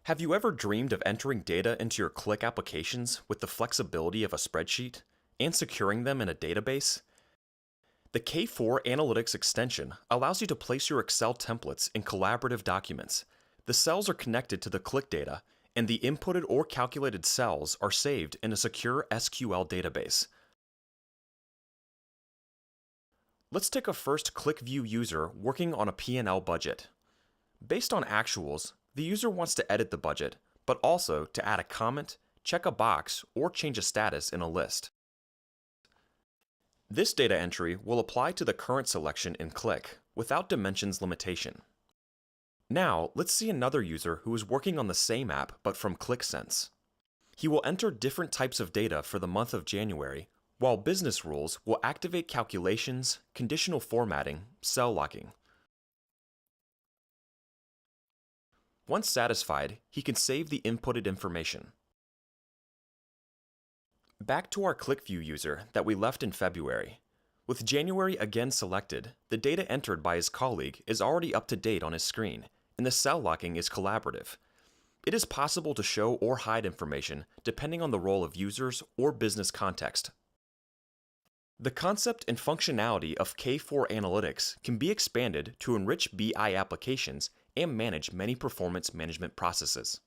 Have you ever dreamed of entering data into your Qlik applications with the flexibility of a spreadsheet and securing them in a database? The K4 Analytics extension allows you to place your Excel templates in collaborative documents. The cells are connected to the Qlik data, and the inputted or calculated cells are saved in a secure SQL database. Let's take a first QlikView user working on a P&L budget. Based on actuals, the user wants to edit the budget, but also to add a comment, check a box, or change a status in a list. This data entry will apply to the current selection in Qlik without dimensions limitation. Now, let's see another user who is working on the same app but from Qlik Sense. He will enter different types of data for the month of January, while business rules will activate calculations, conditional formatting, cell locking. Once satisfied, he can save the inputted information. Back to our QlikView user that we left in February. With January again selected, the data entered by his colleague is already up to date on his screen, and the cell locking is collaborative. It is possible to show or hide information depending on the role of users or business context. The concept and functionality of K4 Analytics can be expanded to enrich BI applications and manage many performance management processes.